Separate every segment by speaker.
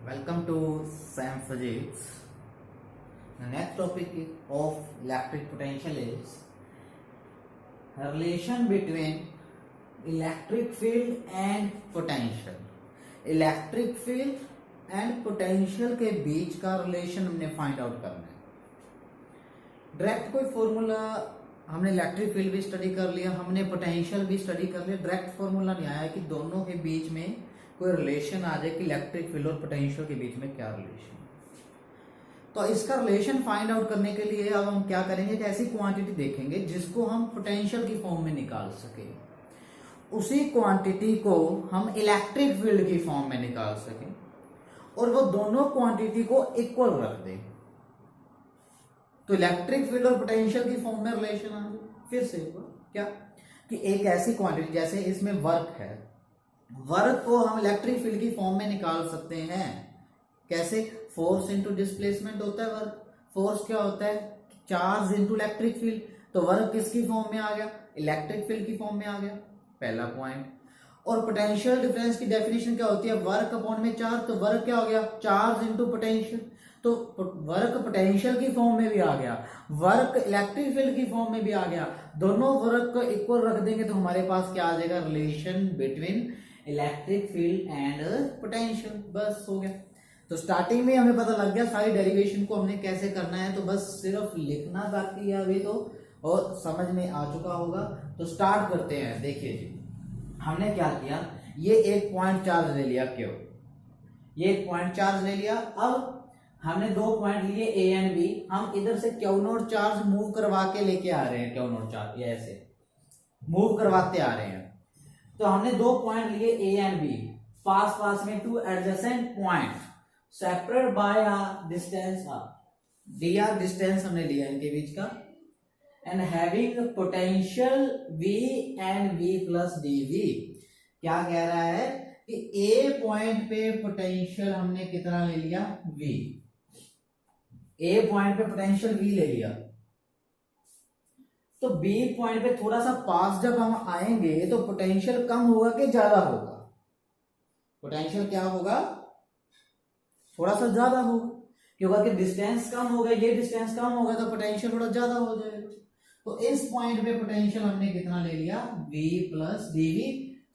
Speaker 1: Welcome to SAM Physics. The next topic of electric potential is relation between electric field and potential. Electric field and potential के बीच का relation हमने find out करना है। Direct कोई formula हमने electric field भी study कर लिया, हमने पोटेंशियल भी स्टडी कर लिया। डायरेक्ट फॉर्मूला नहीं आया कि दोनों के बीच में कोई रिलेशन आ जाए कि इलेक्ट्रिक फील्ड और पोटेंशियल के बीच में क्या रिलेशन। तो इसका रिलेशन फाइंड आउट करने के लिए अब हम क्या करेंगे कि ऐसी क्वांटिटी देखेंगे जिसको हम पोटेंशियल की फॉर्म में निकाल सके, उसी क्वांटिटी को हम इलेक्ट्रिक फील्ड की फॉर्म में निकाल सकें और वो दोनों क्वांटिटी को इक्वल रख दें तो इलेक्ट्रिक फील्ड और पोटेंशियल की फॉर्म में रिलेशन आ जाए। फिर से क्या कि एक ऐसी क्वांटिटी जैसे इसमें वर्क है, वर्क को हम इलेक्ट्रिक फील्ड की फॉर्म में निकाल सकते हैं। कैसे? फोर्स इंटू डिस्प्लेसमेंट होता है वर्क। फोर्स क्या होता है? Charge into electric field. तो वर्क किसकी फॉर्म में आ गया? इलेक्ट्रिक फील्ड की फॉर्म में आ गया, पहला पॉइंट। और पोटेंशियल डिफरेंस की डेफिनेशन क्या होती है? वर्क अपॉन में चार्ज। तो वर्क क्या हो गया? Charge into potential. तो वर्क पोटेंशियल की फॉर्म में भी आ गया, वर्क इलेक्ट्रिक फील्ड की फॉर्म में भी आ गया। दोनों वर्क को इक्वल रख देंगे तो हमारे पास क्या आ जाएगा? Relation between electric field and potential. बस हो गया। तो स्टार्टिंग में हमें पता लग गया सारी डेरिवेशन को हमने कैसे करना है। तो बस सिर्फ लिखना बाकी है अभी तो, और समझ में आ चुका होगा। तो स्टार्ट करते हैं। देखिए जी, हमने क्या किया, ये एक पॉइंट चार्ज ले लिया क्यों, ये एक पॉइंट चार्ज ले लिया। अब हमने दो पॉइंट लिए ए एंड बी। हम इधर से क्यू नॉट चार्ज मूव करवा के लेके आ रहे हैं, क्यू नॉट चार्ज ये ऐसे मूव करवाते आ रहे हैं। तो हमने दो पॉइंट लिए ए एंड बी, पास पास में two adjacent point separate by a distance d are distance हमने लिया इनके बीच का। And having potential V and V plus dV। क्या कह रहा है कि A पॉइंट पे पोटेंशियल हमने कितना ले लिया? V। A पॉइंट पे पोटेंशियल V ले लिया। तो B पॉइंट पे थोड़ा सा पास जब हम आएंगे तो पोटेंशियल कम होगा कि ज्यादा होगा? पोटेंशियल क्या होगा? थोड़ा सा ज्यादा होगा, क्योंकि अगर डिस्टेंस कम होगा, ये डिस्टेंस कम होगा तो पोटेंशियल थोड़ा ज्यादा हो जाएगा। तो इस पॉइंट पे पोटेंशियल हमने कितना ले लिया? V plus dV।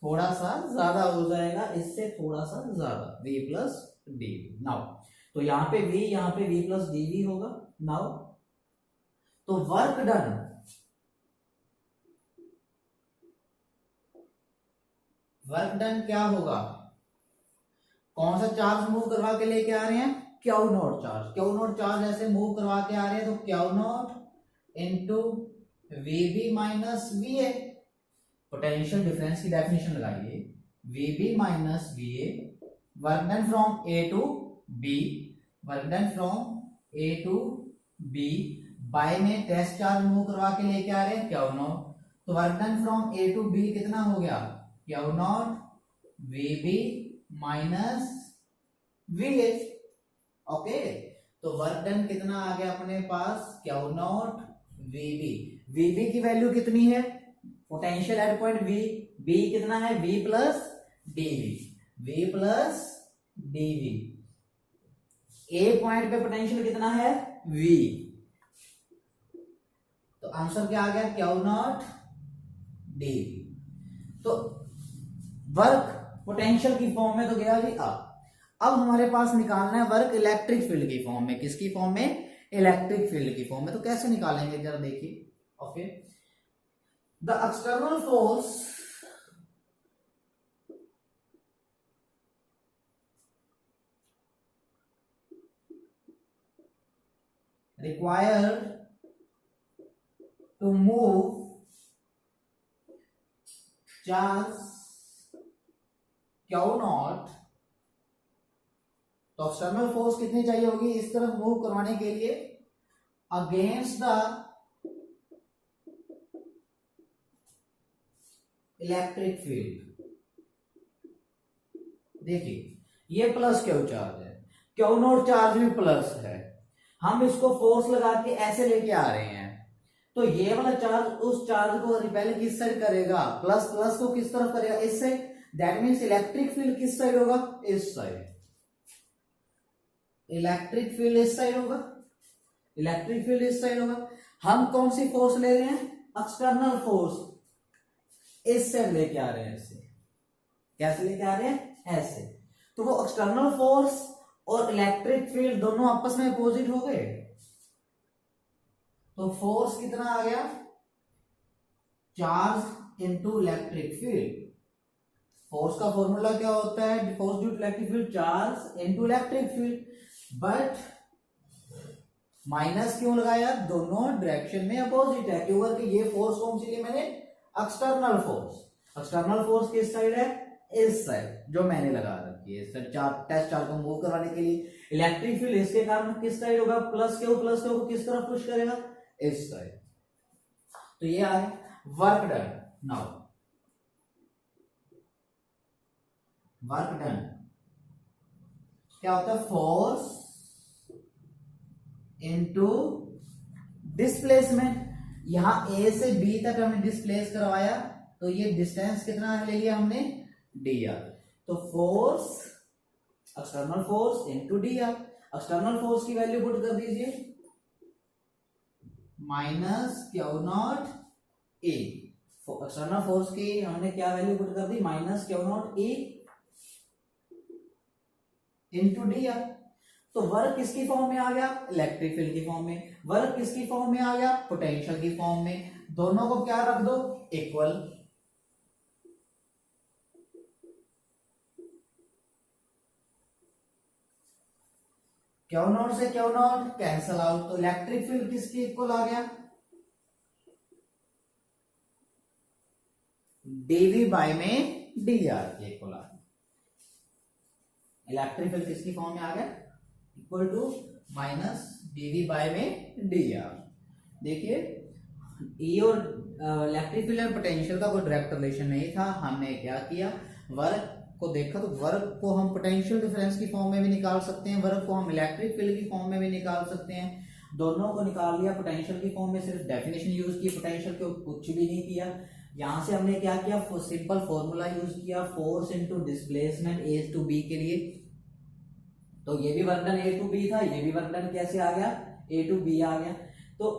Speaker 1: थोड़ा सा ज्यादा हो जाएगा, इससे थोड़ा सा ज्यादा, V प्लस dV। नाउ तो यहाँ पे V, यहाँ पे V प्लस dV होगा। नाउ तो वर्क डन, वर्क डन क्या होगा? कौन सा चार्ज मूव करवा के लेके आ रहे हैं? Q not charge. Q not charge ऐसे मूव करवा के आ रहे हैं तो q not into VB minus VA। Potential difference की डेफिनेशन लगाइए, VB minus VA। Work done from A to B, work done from A to B। By में टेस्ट चार्ज मूव करवा के लेके आ रहे हैं क्यू नॉट। तो work done from A to B कितना हो गया? Q not VB minus VA। Okay, तो वर्क डन कितना आ गया अपने पास? Q not VB। VB की वैल्यू कितनी है? Potential at point V। B कितना है? V plus dV। V plus dV। A point पे पोटेंशियल कितना है? V। तो आंसर क्या आ गया? Q naught dV। तो वर्क पोटेंशियल की फॉर्म में तो गया जी। अब हमारे पास निकालना है वर्क इलेक्ट्रिक फील्ड की फॉर्म में। किसकी फॉर्म में? इलेक्ट्रिक फील्ड की फॉर्म में। तो कैसे निकालेंगे जरा देखिए। Okay, the external force required to move charge Q not. तो एक्सटर्नल फोर्स कितनी चाहिए होगी इस तरफ मूव करवाने के लिए? Against the electric field. देखिए ये प्लस क्यू चार्ज है, क्यू नॉट चार्ज में प्लस है। हम इसको फोर्स लगा के ऐसे लेके आ रहे हैं तो ये वाला चार्ज उस चार्ज को रिपेल किस साइड करेगा? प्लस प्लस को किस तरफ करेगा? इस side. That means electric field किस साइड होगा? इस साइड। इलेक्ट्रिक फील्ड इस साइड होगा, इलेक्ट्रिक फील्ड इस साइड होगा। हम कौन सी फोर्स ले रहे हैं, एक्सटर्नल फोर्स, इस साइड लेके आ रहे हैं, ऐसे कैसे लेके आ रहे हैं, ऐसे। तो वो एक्सटर्नल फोर्स और इलेक्ट्रिक फील्ड दोनों आपस में अपोजिट हो गए, तो फोर्स कितना आ गया, charge into electric field. Force का फॉर्मूला क्या होता है, force due to electric field charge into electric field. But minus क्यों लगाया, दोनों डायरेक्शन में अपोजिट है, क्योंकि ये फोर्स कौन सी ली मैंने, एक्सटर्नल फोर्स। एक्सटर्नल फोर्स किस साइड है, इस साइड, जो मैंने लगा रखी है, सर टेस्ट चार्ज को मूव करवाने के लिए। इलेक्ट्रिक फील्ड इसके कारण किस साइड होगा, प्लस के किस तरफ पुश करेगा, इस साइड। तो ये आए work done. Now work done क्या होता है, फोर्स इनटू डिस्प्लेसमेंट। यहां ए से बी तक हमने डिस्प्लेस करवाया, तो ये डिस्टेंस कितना ले लिया हमने, डी आर। तो force, external force into d r. External force की वैल्यू पुट कर दीजिए, minus q naught a. External force की हमने क्या वैल्यू पुट कर दी, minus q naught a into d r. तो वर्क किसकी फॉर्म में आ गया, इलेक्ट्रिक फील्ड की फॉर्म में। वर्क किसकी फॉर्म में आ गया, पोटेंशियल की फॉर्म में। दोनों को क्या रख दो, इक्वल। क्यू नॉट से क्यू नॉट कैंसल आउट, तो इलेक्ट्रिक फील्ड किसके इक्वल आ गया, डीवी बाय में डी आर के इक्वल आ गया। इलेक्ट्रिक फील्ड किसकी फॉर्म में आ गया, equal to minus d V by में डी आर। देखिए ई और इलेक्ट्रिक फील्ड और पोटेंशियल का कोई डायरेक्ट रिलेशन नहीं था। हमने क्या किया, वर्क को देखा, तो वर्क को हम पोटेंशियल डिफरेंस की फॉर्म में भी निकाल सकते हैं, वर्क को हम इलेक्ट्रिक फील्ड की फॉर्म में भी निकाल सकते हैं। दोनों को निकाल लिया, पोटेंशियल की फॉर्म में सिर्फ डेफिनेशन यूज की, पोटेंशियल को कुछ भी नहीं किया। यहां से हमने क्या किया, सिंपल फॉर्मूला यूज किया, force into displacement a to b के लिए। तो ये भी work done a to b था, ये भी वर्क डन कैसे आ गया, ए टू बी आ गया। तो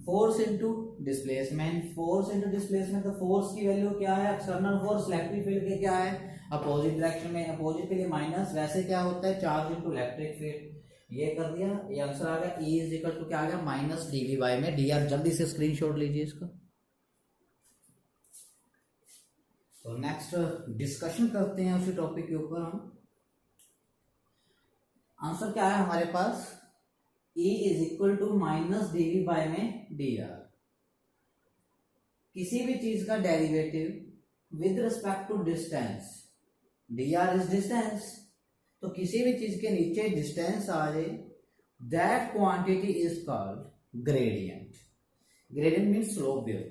Speaker 1: force into displacement, force into displacement, तो फोर्स की वैल्यू क्या है, एक्सटर्नल फोर्स इलेक्ट्रिक फील्ड के क्या है, अपोजिट डायरेक्शन में, अपोजिट के लिए माइनस, वैसे क्या होता है, चार्ज इनटू इलेक्ट्रिक फील्ड। ये कर दिया, ये आंसर आ गया। E इज इक्वल टू क्या आ गया, माइनस डीवी बाय में डी आर। जल्दी से स्क्रीनशॉट लीजिए इसका। तो नेक्स्ट डिस्कशन करते हैं उसी टॉपिक के ऊपर हम। आंसर क्या है हमारे पास, E is equal to minus d V by में डी आर। किसी भी चीज का derivative with respect to distance, d r is distance, तो किसी भी चीज के नीचे डिस्टेंस आ जाए, that quantity is called gradient. Gradient mean slope wave,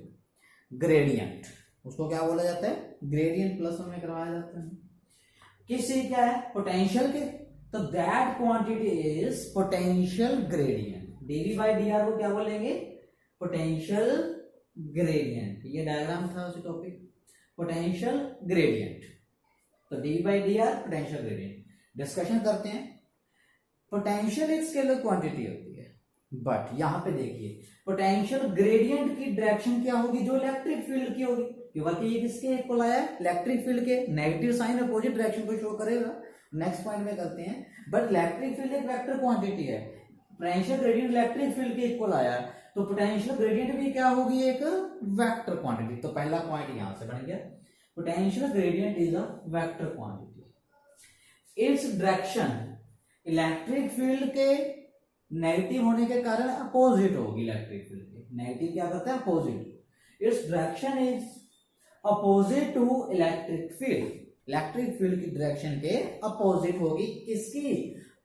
Speaker 1: gradient उसको क्या बोला जाता है, ग्रेडियंट प्लस में करवाया जाता है। किसी क्या है, पोटेंशियल के, तो that quantity is potential gradient. D V by d r को क्या बोलेंगे, पोटेंशियल ग्रेडियंट। ये डायग्राम था उसी टॉपिक, पोटेंशियल ग्रेडियंट। तो d V by d r potential gradient. Discussion करते हैं। पोटेंशियल एक स्केलर क्वांटिटी होती है, बट यहां पे देखिए पोटेंशियल ग्रेडियंट की डायरेक्शन क्या होगी, जो इलेक्ट्रिक फील्ड की होगी, क्योंकि ये किसके इक्वल आया है, इलेक्ट्रिक फील्ड के। नेगेटिव साइन अपोजिट डायरेक्शन को शो करेगा, नेक्स्ट पॉइंट में करते हैं। बट इलेक्ट्रिक फील्ड एक वेक्टर क्वांटिटी है, पोटेंशियल ग्रेडियंट इलेक्ट्रिक फील्ड के इक्वल आया है, तो पोटेंशियल ग्रेडियंट भी क्या होगी, एक वेक्टर क्वांटिटी। तो पहला पॉइंट यहां से बन गया, potential gradient is a vector quantity. Its direction electric field के नेगेटिव होने के कारण अपोजिट होगी, इलेक्ट्रिक फील्ड के नेगेटिव क्या करता है, opposite. Its direction is opposite to electric field, electric field की डायरेक्शन के अपोजिट होगी, किसकी,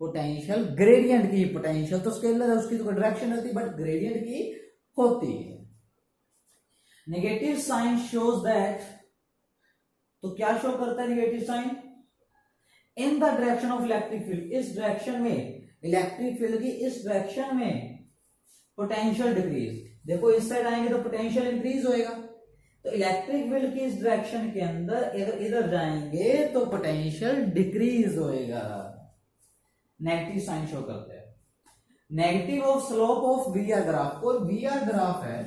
Speaker 1: पोटेंशियल ग्रेडियंट की। पोटेंशियल तो स्केलर है, उसकी तो डायरेक्शन होती है, बट ग्रेडियंट की होती है। नेगेटिव साइन शोज दैट, तो क्या शो करता है negative sign, in the direction of electric field, इस डायरेक्शन में, इलेक्ट्रिक फील्ड की इस डायरेक्शन में पोटेंशियल डिक्रीज। देखो इस साइड आएंगे तो पोटेंशियल इंक्रीज होएगा, तो इलेक्ट्रिक फील्ड की इस डायरेक्शन के अंदर इधर जाएंगे तो पोटेंशियल डिक्रीज होएगा। नेगेटिव साइन शो करते हैं। Negative of slope of v r graph, कोई वी आर ग्राफ है,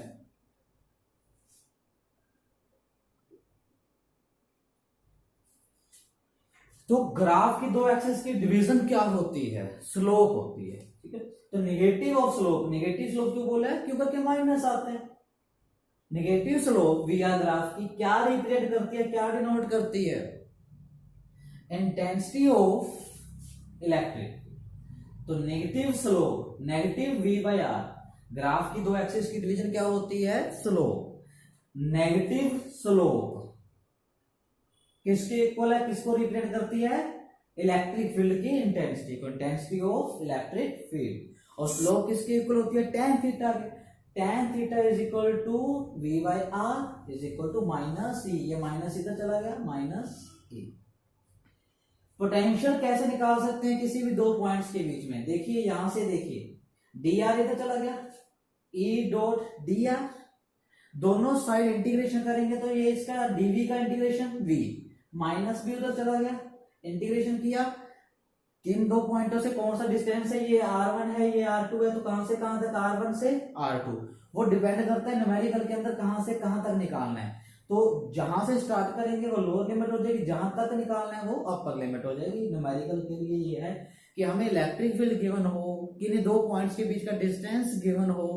Speaker 1: तो ग्राफ की दो एक्सिस की डिवीजन क्या होती है, स्लोप होती है, ठीक है। तो negative of slope, negative slope क्यों बोला है, क्योंकि माइनस आते हैं। Negative slope v r graph की क्या रिप्रेजेंट करती है, क्या डिनोट करती है, इंटेंसिटी ऑफ इलेक्ट्रिक। तो negative slope, negative v by r, graph की दो एक्सिस की डिवीजन क्या होती है, स्लोप। नेगेटिव स्लोप किसके इक्वल है, किसको रिप्रेजेंट करती है, इलेक्ट्रिक फील्ड की इंटेंसिटी को, इंटेंसिटी ऑफ इलेक्ट्रिक फील्ड। और स्लोप किसके इक्वल होती है, tan थीटा के। tan theta is equal to v by r is equal to minus e, ये माइनस इधर चला गया, माइनस ई। पोटेंशियल कैसे निकाल सकते हैं किसी भी दो पॉइंट्स के बीच में, देखिए यहां से देखिए, dr इधर चला गया, e डॉट dr, दोनों साइड इंटीग्रेशन करेंगे तो ये इसका dv का इंटीग्रेशन v, माइनस भी उधर चला गया, इंटीग्रेशन किया, किन दो पॉइंटों से कौन सा डिस्टेंस है, ये r1 है, ये r2 है, तो कहां से कहां तक, r1 से r2, वो डिपेंड करता है न्यूमेरिकल के अंदर कहां से कहां तक निकालना है। तो जहां से स्टार्ट करेंगे वो लोअर लिमिट हो जाएगी, जहां तक निकालना है वो अपर लिमिट हो जाएगी। न्यूमेरिकल के लिए ये है कि हमें इलेक्ट्रिक फील्ड गिवन हो, किन्हीं दो पॉइंट्स के बीच का डिस्टेंस गिवन हो,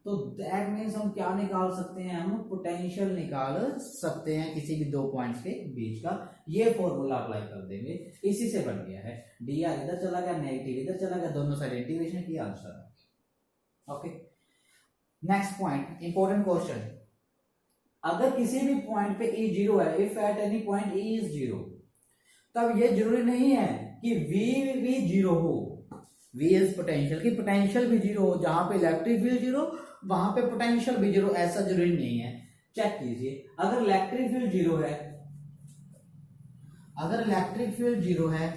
Speaker 1: तो दैट मीन्स हम क्या निकाल सकते हैं, हम पोटेंशियल निकाल सकते हैं किसी भी दो पॉइंट्स के बीच का। ये फॉर्मूला अप्लाई कर देंगे, इसी से बन गया है, डी आर इधर चला गया, नेगेटिव इधर चला गया, दोनों साइड इंटीग्रेशन किया, आंसर है। Okay, next point, important question, अगर किसी भी पॉइंट पे E जीरो है, if at any point E is zero, तब ये जरूरी नहीं है कि V भी जीरो हो, V इज पोटेंशियल, की पोटेंशियल भी जीरो हो, जहां पे इलेक्ट्रिक फील्ड जीरो वहां पे पोटेंशियल भी जीरो, ऐसा जरूरी नहीं है। चेक कीजिए, अगर इलेक्ट्रिक फील्ड जीरो है, अगर इलेक्ट्रिक फील्ड जीरो है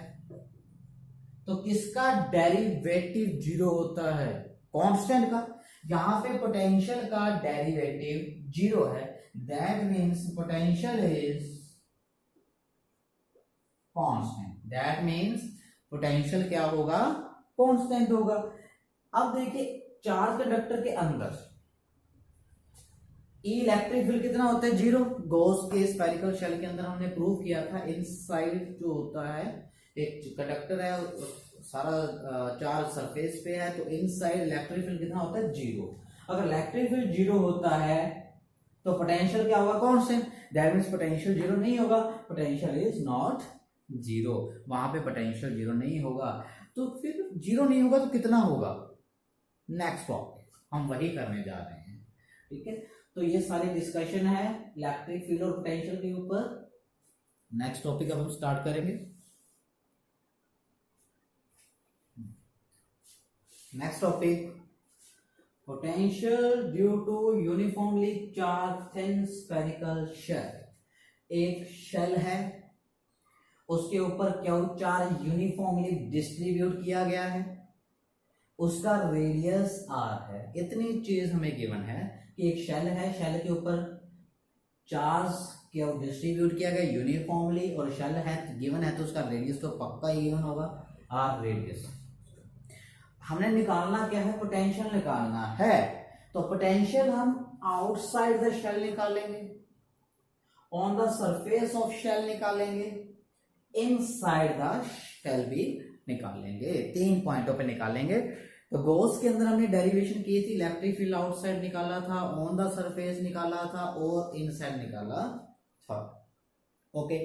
Speaker 1: तो किसका डेरिवेटिव जीरो होता है, कांस्टेंट का। यहां पे पोटेंशियल का डेरिवेटिव जीरो है, that means potential is constant, that means potential क्या होगा, कांस्टेंट होगा। अब देखिए चार्ज कंडक्टर के अंदर इलेक्ट्रिक फील्ड कितना होता है, जीरो। गॉस के स्फेरिकल शेल के अंदर हमने प्रूव किया था, इनसाइड जो होता है एक कंडक्टर है, सारा चार्ज सरफेस पे है, तो इनसाइड इलेक्ट्रिक फील्ड कितना होता है, जीरो। अगर इलेक्ट्रिक फील्ड जीरो होता है तो पोटेंशियल क्या होगा, constant, that means potential zero नहीं होगा, पोटेंशियल इज नॉट जीरो, वहां पे पोटेंशियल जीरो नहीं होगा। तो फिर जीरो नहीं होगा तो कितना होगा, नेक्स्ट टॉपिक हम वही करने जा रहे हैं, ठीक है। तो ये सारी डिस्कशन है इलेक्ट्रिक फील्ड और पोटेंशियल के ऊपर। नेक्स्ट टॉपिक अब हम स्टार्ट करेंगे। Next topic, potential due to uniformly charge thin spherical shell. एक शेल है, उसके ऊपर क्या चार्ज यूनिफॉर्मली डिस्ट्रीब्यूट किया गया है, उसका रेडियस r है। इतनी चीज हमें गिवन है कि एक शेल है, शेल के ऊपर चार्ज क्या डिस्ट्रीब्यूट किया गया यूनिफॉर्मली, और शेल है गिवन है तो उसका रेडियस तो पक्का ही गिवन होगा, r रेडियस। हमने निकालना क्या है, पोटेंशियल निकालना है, तो पोटेंशियल हम आउटसाइड द शेल निकालेंगे, on the surface of shell निकालेंगे, इनसाइड द शेल भी निकालेंगे, 3 पॉइंटों पे निकालेंगे। तो गॉस के अंदर हमने डेरिवेशन की थी, इलेक्ट्रिक फील्ड आउटसाइड निकाला था, ऑन द सरफेस निकाला था और इनसाइड निकाला था। ओके,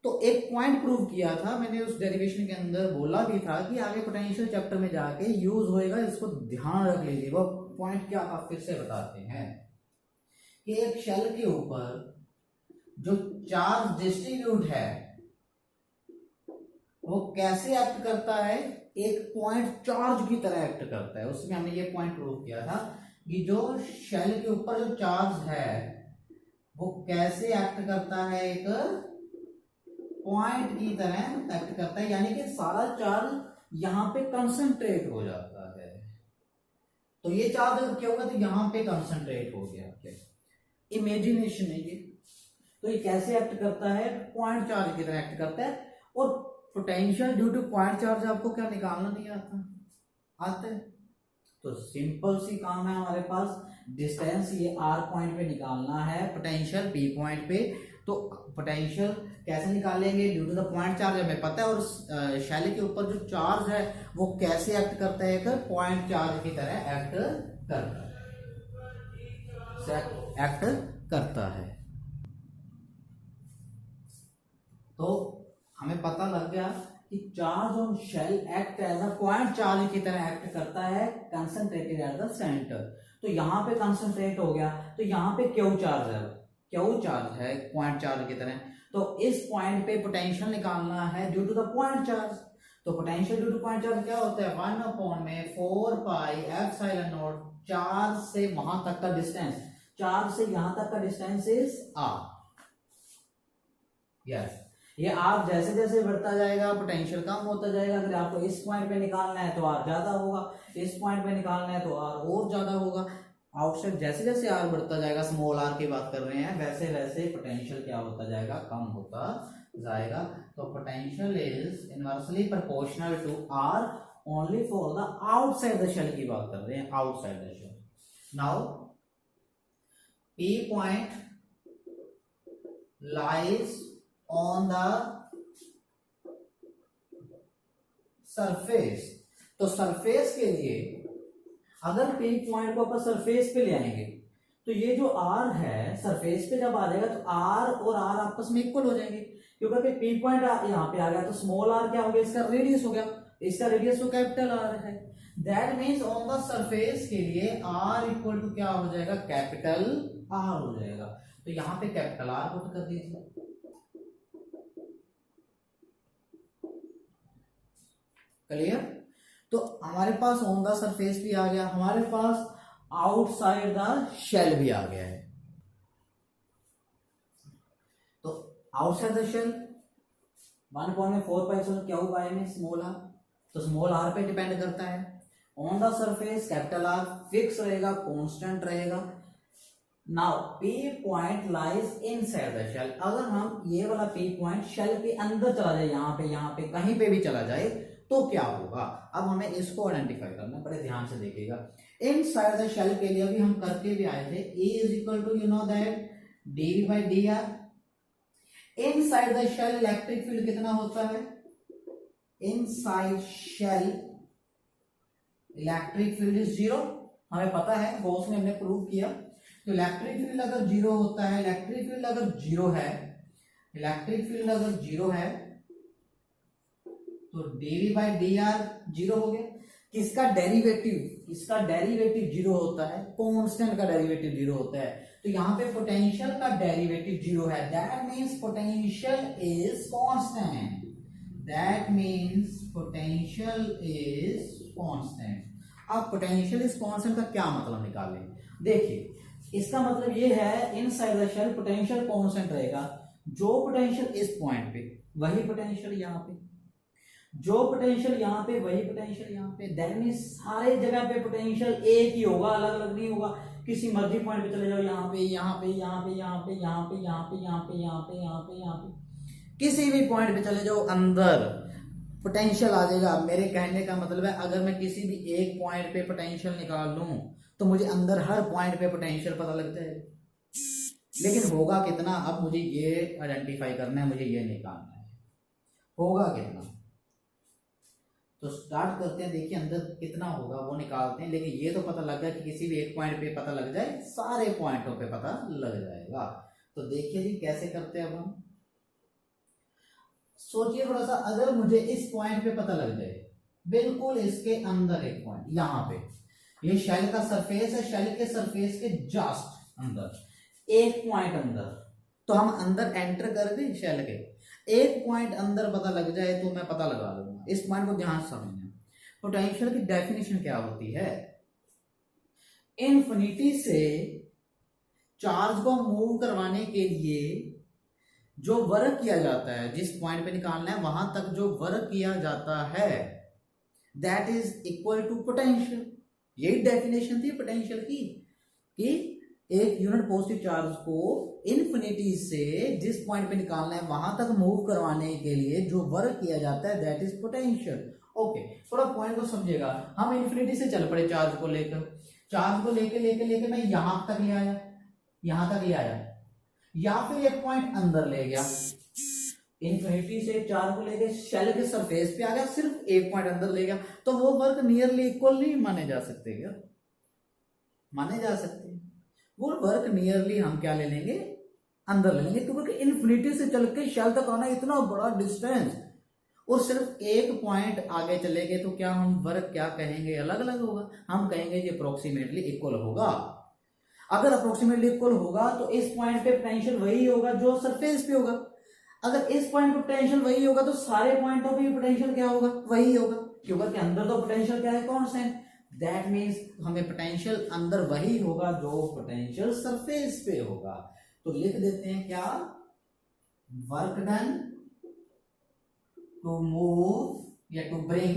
Speaker 1: तो एक पॉइंट प्रूव किया था मैंने, उस डेरिवेशन के अंदर बोला भी था कि आगे पोटेंशियल चैप्टर में जाके यूज होएगा, इसको ध्यान रख लीजिए। वो पॉइंट क्या था फिर से बताते हैं कि एक शेल के ऊपर जो चार्ज डिस्ट्रीब्यूट है वो कैसे एक्ट करता है, एक पॉइंट चार्ज की तरह एक्ट करता है। उसमें हमने ये पॉइंट प्रूव किया था कि जो शेल के ऊपर जो चार्ज है वो कैसे एक्ट करता है, एक पॉइंट की तरह एक्ट करता है, यानी कि सारा चार्ज यहां पे कंसंट्रेट हो जाता है। तो ये चार्ज अगर क्या होगा तो यहां पे कंसंट्रेट हो गया, इमेजिनेशन है ये। तो ये कैसे एक्ट करता है, पॉइंट चार्ज की तरह एक्ट करता है। और potential due to point charge आपको क्या निकालना नहीं आता है? तो सिंपल सी काम है हमारे पास, डिस्टेंस ये r पॉइंट पे निकालना है, पोटेंशियल p पॉइंट पे। तो पोटेंशियल कैसे निकालेंगे? Due to the point charge हमें पता है, और शैल के ऊपर जो चार्ज है वो कैसे एक्ट करता है? एक पॉइंट चार्ज की तरह एक्ट करता है। तो हमें पता लग गया कि charge on shell act as a point charge की तरह एक्ट करता है, कंसंट्रेटेड एट द सेंटर। तो यहाँ पे कंसंट्रेट हो गया, तो यहाँ पे क्यू चार्ज है पॉइंट चार्ज की तरह। तो इस पॉइंट पे पोटेंशियल निकालना है due to the point charge. तो potential due to point charge क्या होता है? 1/4 पाई एप्सिलॉन नॉट, चार्ज से वहां तक का डिस्टेंस, चार्ज से यहां तक का डिस्टेंस इज r। यस, ये r जैसे जैसे बढ़ता जाएगा पोटेंशियल कम होता जाएगा। अगर आपको इस पॉइंट पे निकालना है तो r ज्यादा होगा, इस पॉइंट पे निकालना है तो r और ज्यादा होगा। आउटसाइड जैसे जैसे r बढ़ता जाएगा, स्मॉल r की बात कर रहे हैं, वैसे वैसे पोटेंशियल क्या होता जाएगा? कम होता जाएगा। तो potential is inversely proportional to r only for the outside the shell की बात कर रहे हैं, outside the shell. Now p point lies on the surface। तो सरफेस के लिए अगर p पॉइंट को अपन सरफेस पे ले आएंगे तो ये जो r है सरफेस पे जब आ जाएगा तो r और r आपस में इक्वल हो जाएंगे, क्योंकि अगर p पॉइंट यहाँ पे आ गया तो स्मॉल r क्या हो गया? इसका रेडियस हो गया, इसका रेडियस तो कैपिटल r है। That means on the surface के लिए r इक्वल टू क्या हो जाएगा? कैपिटल r हो जाएगा। तो यहाँ पे कैपिटल R पुट कर दीजिए। क्लियर? तो हमारे पास ऑन द सरफेस भी आ गया, हमारे पास आउटसाइड द शेल भी आ गया है। तो outside the shell 1/4 pi q by में स्मॉल r, तो स्मॉल r पे डिपेंड करता है। On the surface capital R fix रहेगा, कांस्टेंट रहेगा। Now P point lies inside the shell. अगर हम ये वाला P पॉइंट शेल के अंदर चला जाए, यहाँ पे कहीं पे भी चला जाए तो क्या होगा? अब हमें इसको आइडेंटिफाई करना, बड़े ध्यान से देखिएगा। इनसाइड द शेल के लिए अभी हम करके भी आए थे, E is equal to you know that dV by dr। Inside the shell electric field कितना होता है? Inside shell electric field is 0, हमें पता है, गॉस ने हमने प्रूव किया। तो इलेक्ट्रिक फील्ड अगर 0 होता है, इलेक्ट्रिक फील्ड अगर 0 है तो dV बाई dr 0 हो गया। किसका डेरिवेटिव? इसका डेरिवेटिव 0 होता है, कांस्टेंट का डेरिवेटिव 0 होता है। तो यहाँ पे पोटेंशियल का डेरिवेटिव 0 है, that means potential is constant. अब पोटेंशियल इज कांस्टेंट का क्या मतलब निकालें? देखिए, इसका मतलब ये है inside the shell potential constant रहेगा। जो पोटेंशियल इस पॉइंट पे वही पोटेंशियल यहाँ पे, जो पोटेंशियल यहाँ पे वही पोटेंशियल यहाँ पे। दैट मींस सारे जगह पे पोटेंशियल एक ही होगा, अलग अलग नहीं होगा। किसी मर्जी पॉइंट पे चले जाओ, यहाँ पे यहाँ पे यहाँ पे यहाँ पे यहाँ पे यहाँ पे यहाँ पे यहाँ पे यहाँ पे यहाँ पे, किसी भी पॉइंट पे चले जाओ अंदर पोटेंशियल आ जाएगा। मेरे कहने का मतलब है अगर मैं किसी भी एक पॉइंट पे पोटेंशियल निकाल लूं तो मुझे अंदर हर पॉइंट पे पोटेंशियल पता लग जाएगा, लेकिन होगा कितना? अब मुझे ये आइडेंटिफाई करना है, मुझे ये निकालना है होगा कितना। तो स्टार्ट करते हैं, देखिए अंदर कितना होगा वो निकालते हैं। लेकिन ये तो पता लग गया कि किसी भी एक पॉइंट पे पता लग जाए, सारे पॉइंटों पे पता लग जाएगा। तो देखिए जी कैसे करते हैं अब हम। सोचिए थोड़ा सा, अगर मुझे इस पॉइंट पे पता लग जाए, बिल्कुल इसके अंदर एक पॉइंट, यहाँ पे ये शेल का सरफेस है, शेल के सरफेस के जस्ट अंदर एक पॉइंट अंदर, तो हम अंदर एंटर कर गए शेल के, एक पॉइंट अंदर पता लग जाए तो मैं पता लगा लूंगा। इस पॉइंट को ध्यान से समझना। पोटेंशियल की डेफिनेशन क्या होती है? इन्फिनिटी से चार्ज को मूव करवाने के लिए जो वर्क किया जाता है, जिस पॉइंट पे निकालना है वहां तक जो वर्क किया जाता है, that is equal to potential. यही डेफिनेशन थी पोटेंशियल की, कि एक यूनिट पॉजिटिव चार्ज को इन्फिनिटी से जिस पॉइंट पे निकालना है वहां तक मूव करवाने के लिए जो वर्क किया जाता है दैट इज पोटेंशियल। ओके, थोड़ा पॉइंट को समझिएगा। हम इन्फिनिटी से चल पड़े चार्ज को लेकर लेके मैं यहां तक ले आया, या फिर एक पॉइंट अंदर ले गया, इन्फिनिटी से चार्ज को लेके शेल के सरफेस पे आ गया, सिर्फ एक पॉइंट अंदर ले गया, तो वो वर्क नियरली इक्वल नहीं माने जा सकते क्या? माने जा सकते हैं। वो वर्क नियरली हम क्या ले लेंगे, अंदर ले लेंगे, क्योंकि इन्फिनिटी से चल के शेल तक आना इतना बड़ा डिस्टेंस और सिर्फ एक पॉइंट आगे चले गए, तो क्या हम वर्क क्या कहेंगे, अलग अलग होगा। हम कहेंगे ये अप्रोक्सीमेटली इक्वल होगा। अगर अप्रोक्सीमेटली इक्वल होगा तो इस पॉइंट पे पोटेंशियल वही होगा जो सरफेस पे होगा। अगर इस पॉइंट पे पोटेंशियल वही होगा तो सारे पॉइंटों पे पोटेंशियल क्या होगा, वही होगा, क्योंकि अंदर तो पोटेंशियल क्या है, कांस्टेंट। दैट मीन्स हमें पोटेंशियल अंदर वही होगा जो पोटेंशियल सरफेस पे होगा। तो लिख देते हैं क्या, वर्क डन टू मूव या to bring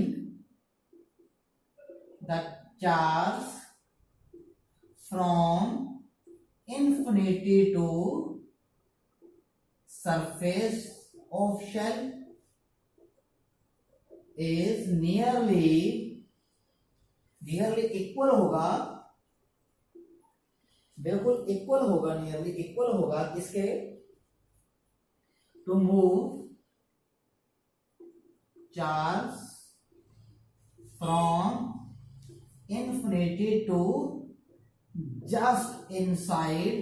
Speaker 1: the charge from infinity to surface of shell is nearly equal होगा, बिल्कुल इक्वल होगा, नियरली इक्वल होगा किसके, to move charge from infinity to just inside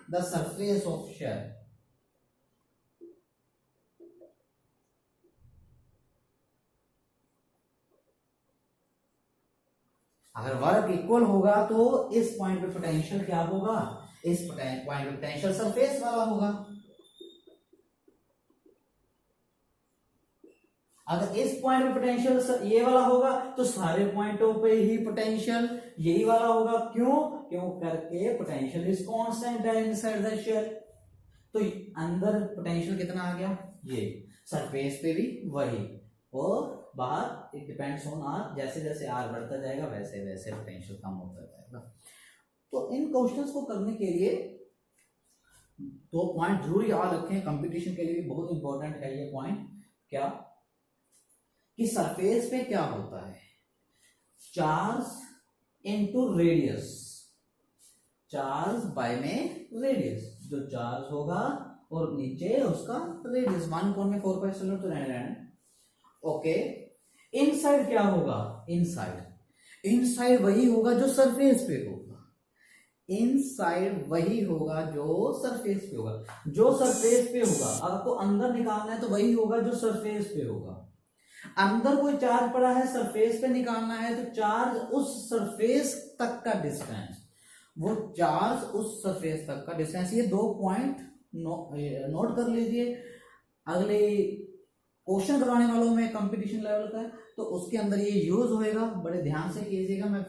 Speaker 1: the surface of shell। अगर work equal होगा तो इस पॉइंट पे पोटेंशियल क्या होगा, इस पॉइंट पे पोटेंशियल सरफेस वाला होगा। अगर इस पॉइंट पे पोटेंशियल ये वाला होगा तो सारे पॉइंटों पे ही पोटेंशियल यही वाला होगा। क्यों करके potential is constant inside the shell. तो अंदर पोटेंशियल कितना आ गया, ये सरफेस पे भी वही, और बाहर इट डिपेंड्स ऑन आर, जैसे जैसे आर बढ़ता जाएगा वैसे वैसे पोटेंशियल कम होता जाएगा। तो इन क्वेश्चंस को करने के लिए दो पॉइंट जरूर याद रखें, कंपटीशन के लिए भी बहुत इंपॉर्टेंट है ये पॉइंट। क्या कि सरफेस पे क्या होता है, charge into radius, charge by में रेडियस, जो चार्ज होगा और नीचे उसका रेडियस 1/4 तो रहने। ओके, इनसाइड क्या होगा, इनसाइड वही होगा जो सरफेस पे होगा, इनसाइड वही होगा जो सरफेस पे होगा, जो सरफेस पे होगा। आपको अंदर निकालना है तो वही होगा जो सरफेस पे होगा। अंदर कोई चार्ज पड़ा है, सरफेस पे निकालना है तो चार्ज उस सरफेस तक का डिस्टेंस, वो चार्ज उस सरफेस तक का डिस्टेंस। ये 2 पॉइंट नोट कर लीजिए। अगले क्वेश्चन करवाने वालों में कंपटीशन लेवल का है तो उसके अंदर ये यूज होएगा, बड़े ध्यान से कीजिएगा। मैं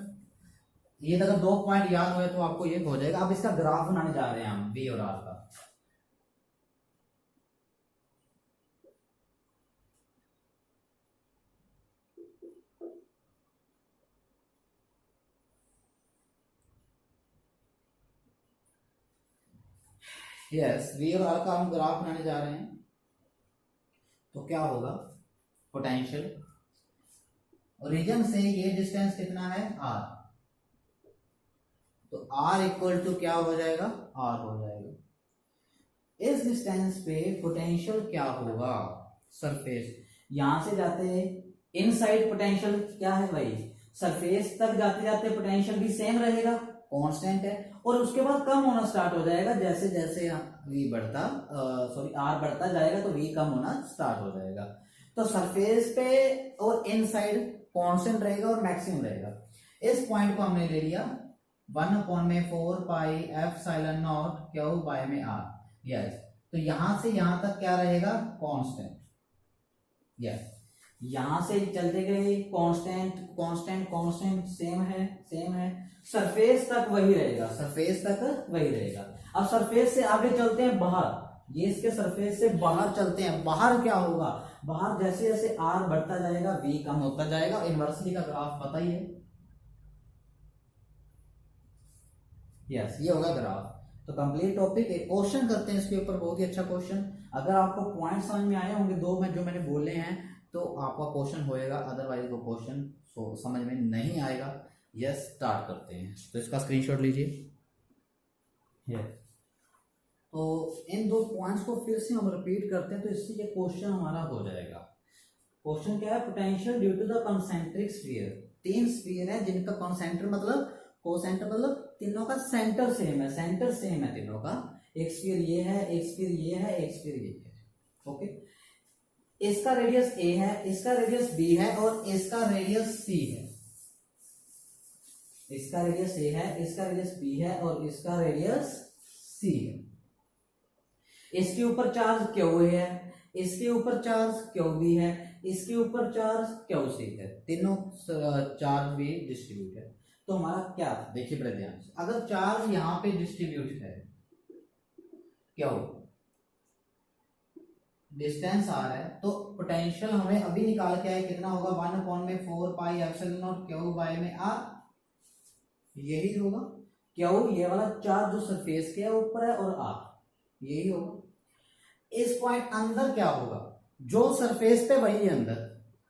Speaker 1: ये अगर 2 पॉइंट याद हुए तो आपको ये हो जाएगा। अब इसका ग्राफ बनाने जा रहे हैं हम बी और आर का। यस, वी और आर का हम ग्राफ बनाने जा रहे हैं। तो क्या होगा, पोटेंशियल ओरिजिन से ये डिस्टेंस कितना है, आर, तो आर इक्वल टू क्या हो जाएगा, आर हो जाएगा। इस डिस्टेंस पे पोटेंशियल क्या होगा, सरफेस, यहां से जाते हैं इनसाइड पोटेंशियल क्या है भाई, सरफेस तक जाते जाते पोटेंशियल भी सेम रहेगा, कांस्टेंट है, और उसके बाद कम होना स्टार्ट हो जाएगा जैसे जैसे वी बढ़ता आर बढ़ता जाएगा तो वी कम होना स्टार्ट हो जाएगा। तो सरफेस पे और इनसाइड कांस्टेंट रहेगा और मैक्सिमम रहेगा। इस पॉइंट को हमने ले लिया 1/4 pi epsilon naught q by में आर। यस, तो यहां से यहां तक क्या रहेगा, कांस्टेंट। यस, यहां से चलते गए कांस्टेंट कांस्टेंट कांस्टेंट सेम है, सरफेस तक वही रहेगा, सरफेस तक वही रहेगा। अब सरफेस से आगे चलते हैं बाहर, ये इसके सरफेस से बाहर चलते हैं। बाहर क्या होगा, बाहर जैसे जैसे आर बढ़ता जाएगा वी कम होता जाएगा। इनवर्सली का ग्राफ पता ही है, यस, ये होगा ग्राफ। तो कंप्लीट टॉपिक, एक क्वेश्चन करते हैं इसके ऊपर, बहुत ही अच्छा क्वेश्चन। अगर आपको पॉइंट समझ में आए होंगे दो में जो मैंने बोले हैं तो आपका क्वेश्चन होएगा, अदरवाइज वो क्वेश्चन समझ में नहीं आएगा। यस, स्टार्ट करते हैं। तो इसका स्क्रीनशॉट लीजिए। यस, तो इन दो पॉइंट्स को फिर से हम रिपीट करते हैं तो इससे ये क्वेश्चन हमारा हो जाएगा। क्वेश्चन क्या है? Potential due to the concentric sphere. तीन स्फीयर है जिनका कॉन्सेंट्रिक मतलब कोसेंटर मतलब तीनों का सेंटर सेम है, सेंटर सेम है तीनों का। एक स्फीयर ये है, एक स्फीयर ये है, एक स्फीयर ये है। ओके, इसका रेडियस ए है, इसका रेडियस बी है और इसका रेडियस सी है। इसका रेडियस ए है, इसका रेडियस बी है और इसका रेडियस सी है। इसके ऊपर चार्ज क्यू है, इसके ऊपर चार्ज क्यू बी है, इसके ऊपर चार्ज क्यू सी है। तीनों चार्ज भी डिस्ट्रीब्यूट है। तो हमारा क्या, देखिए बड़े ध्यान से, अगर चार्ज यहां पे डिस्ट्रीब्यूट है, क्या हो डिस्टेंस आ रहा है, तो पोटेंशियल हमें अभी निकाल के आए, कितना होगा 1/4 pi epsilon naught q by में आर। यही होगा क्यू, ये वाला चार्ज जो सरफेस के ऊपर है, और आर यही होगा। इस पॉइंट अंदर क्या होगा, जो सरफेस पे वही अंदर,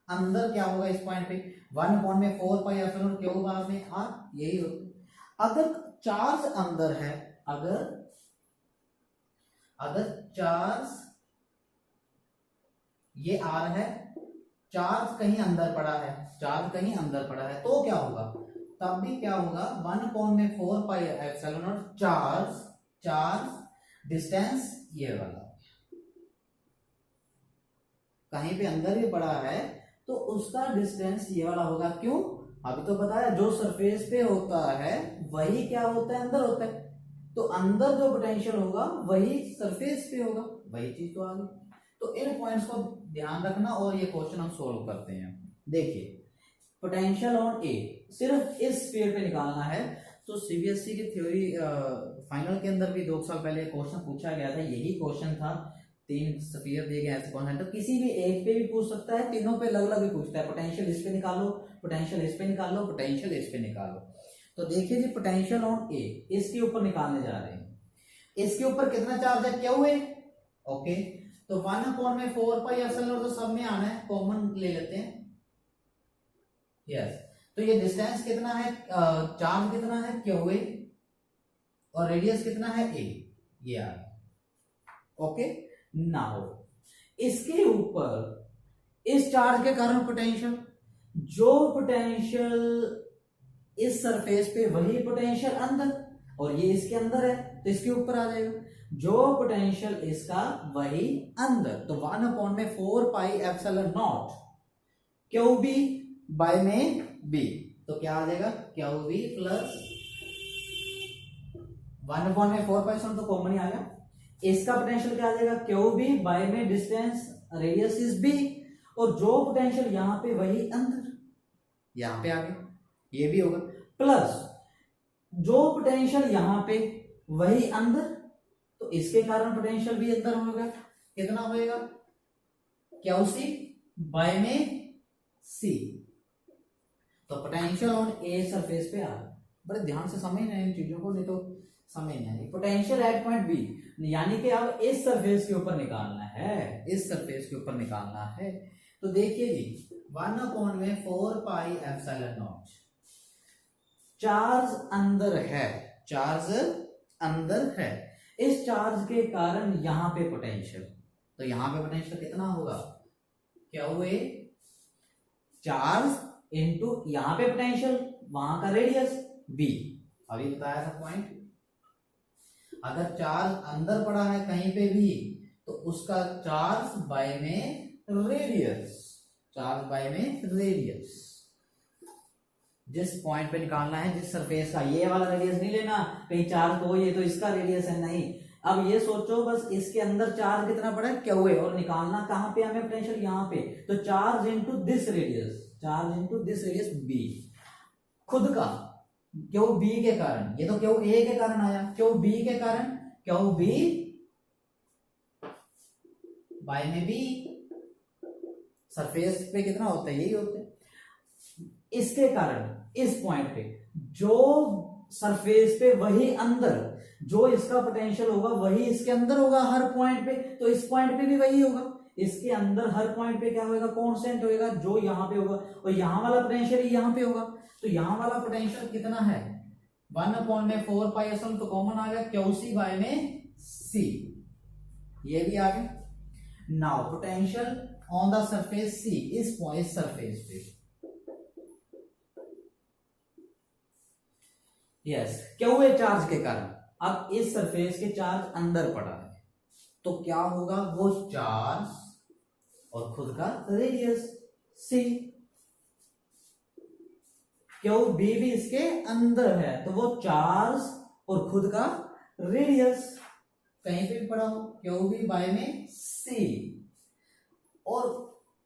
Speaker 1: अंदर क्या होगा इस पॉइंट पे 1/4 pi epsilon naught q by में आर, यही होगा। अगर चार्ज अंदर है, अगर चार्ज ये आर है, चार्ज कहीं अंदर पड़ा है, चार्ज कहीं अंदर पड़ा है, तो क्या होगा, तब भी क्या होगा 1/4 pi epsilon not charge distance ये वाला, कहीं पे अंदर ही पड़ा है तो उसका डिस्टेंस ये वाला होगा। क्यों? अभी तो बताया जो सरफेस पे होता है वही क्या होता है, अंदर होता है। तो अंदर जो पोटेंशियल होगा वही सरफेस पे होगा, वही चीज तो आ गई। तो इन पॉइंट्स को ध्यान रखना और ये क्वेश्चन हम सोल्व करते हैं। देखिए, पोटेंशियल ऑन ए सिर्फ इस स्फीयर पे निकालना है। तो सीबीएसई की थ्योरी फाइनल के अंदर भी 2 साल पहले क्वेश्चन पूछा गया था, यही क्वेश्चन था। 3 स्फीयर दिए गए ऐसे कॉन्सेंटर, तो किसी भी एक पे भी पूछ सकता है, तीनों पे अलग अलग भी पूछता है। पोटेंशियल इस पे निकालो, पोटेंशियल इस पे निकालो, पोटेंशियल इस पे निकालो। तो देखिए जी, पोटेंशियल ऑन ए इसके ऊपर निकालने जा रहे हैं। इसके ऊपर कितना चार्ज है, क्यू है। ओके, तो 1/4 पाई एप्सिलॉन नॉट तो सब में आना है, कॉमन ले लेते हैं। यस, तो ये डिस्टेंस कितना है, चार्ज कितना है क्यू ए, और रेडियस कितना है ए, ये आ गया। ओके, नाउ इसके ऊपर इस चार्ज के कारण पोटेंशियल, जो पोटेंशियल इस सरफेस पे वही पोटेंशियल अंदर, और ये इसके अंदर है तो इसके ऊपर आ जाएगा। जो पोटेंशियल इसका वही अंदर, तो 1/4 pi epsilon naught q b by में बी, तो क्या आ जाएगा क्यू बी प्लस 1/4 पाई, तो कॉमन ही आ गया। इसका पोटेंशियल क्या आ जाएगा, क्यू बी बाय में डिस्टेंस रेडियस इज बी, और जो पोटेंशियल यहां पे वही अंदर, यहां पे आ गया, ये भी होगा, प्लस जो पोटेंशियल यहां पे वही अंदर, तो इसके कारण पोटेंशियल भी अंदर होगा। कितना होएगा, क्यू सी बाय में सी। तो पोटेंशियल ऑन ए सरफेस पे आ, बड़े ध्यान से समझना इन चीजों को, नहीं तो समझ नहीं आएगी। पोटेंशियल एट पॉइंट बी, यानी कि अब इस सरफेस के ऊपर निकालना है, इस सरफेस के ऊपर निकालना है। तो देखिए जी, 1/4 पाई एप्सिलॉन नॉट, चार्ज अंदर है, चार्ज अंदर है, इस चार्ज के कारण यहां पे पोटेंशियल, तो यहां पे पोटेंशियल कितना होगा, क्यू ए चार्ज इनटू यहां पे पोटेंशियल, वहां का रेडियस बी। अभी बताया था पॉइंट, अगर चार्ज अंदर पड़ा है कहीं पे भी तो उसका चार्ज बाय में रेडियस, चार्ज बाय में रेडियस, जिस पॉइंट पे निकालना है, जिस सरफेस का, ये वाला रेडियस नहीं लेना कहीं चार्ज तो ये तो इसका रेडियस है, नहीं। अब ये सोचो बस इसके अंदर चार्ज कितना पड़ा है, क्यू है, और निकालना कहां पे हमें पोटेंशियल, यहां पे। तो charge into this radius, charge into this radius b, खुद का क्यू बी के कारण, ये तो क्यू ए के कारण आया, क्यू बी के कारण, क्यू बी बाय में बी, सरफेस पे कितना होता है, यही होता है। इसके कारण इस पॉइंट पे जो
Speaker 2: सरफेस पे वही अंदर, जो इसका पोटेंशियल होगा वही इसके अंदर होगा हर पॉइंट पे, तो इस पॉइंट पे भी वही होगा, इसके अंदर हर पॉइंट पे क्या होगा, कांस्टेंट होगा जो यहाँ पे होगा, और यहाँ वाला पोटेंशियल यहाँ पे होगा, तो यहाँ वाला पोटेंशियल कितना है 1/4 तो कॉमन आ गया क्यू बाय में सी, ये भी आ गया। Now potential on the surface C, इस पॉइंट सरफेस पे, यस क्यों है चार्ज के कारण, अब इस सरफेस के चार्ज अंदर पड़ा है, तो क्या होगा, वो चार्ज और खुद का रेडियस सी, क्यों बी भी इसके अंदर है, तो वो चार्ज और खुद का रेडियस, कहीं पे भी पड़ा हो क्यों बी बाय में सी, और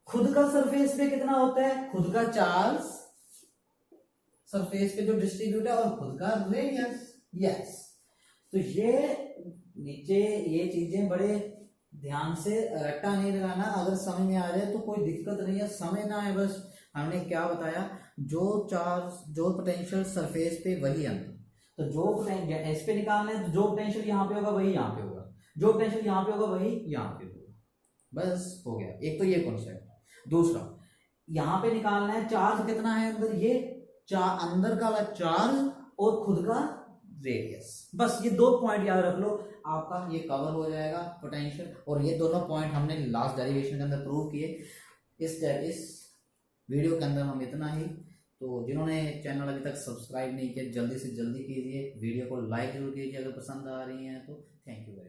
Speaker 2: खुद का सरफेस पे कितना होता है, खुद का चार्ज सरफेस पे जो डिस्ट्रीब्यूट है और खुद का रेडियस, यस। तो ये नीचे ये चीजें बड़े ध्यान से रट्टा नहीं लगाना, अगर समझ में आ जाए तो कोई दिक्कत नहीं है, समझना है बस हमने क्या बताया, जो चार्ज जो पोटेंशियल सरफेस पे वही अंदर, तो जो पोटेंशियल एस पे निकालना है तो जो पोटेंशियल यहाँ पे होगा वही यहाँ पे होगा, जो पोटेंशियल यहाँ पे होगा वही यहाँ पे होगा, बस हो गया। एक तो ये कॉन्सेप्ट। दूसरा यहाँ पे निकालना है चार्ज कितना है अंदर, ये अंदर का वाला चार्ज और खुद का रेडियस, बस ये 2 पॉइंट याद रख लो, आपका ये कवर हो जाएगा पोटेंशियल, और ये दोनों पॉइंट हमने लास्ट डेरिवेशन के अंदर प्रूव किए। इस वीडियो के अंदर हम इतना ही, तो जिन्होंने चैनल अभी तक सब्सक्राइब नहीं किया जल्दी से जल्दी कीजिए, वीडियो को लाइक जरूर कीजिए अगर पसंद आ रही है तो। Thank you very much.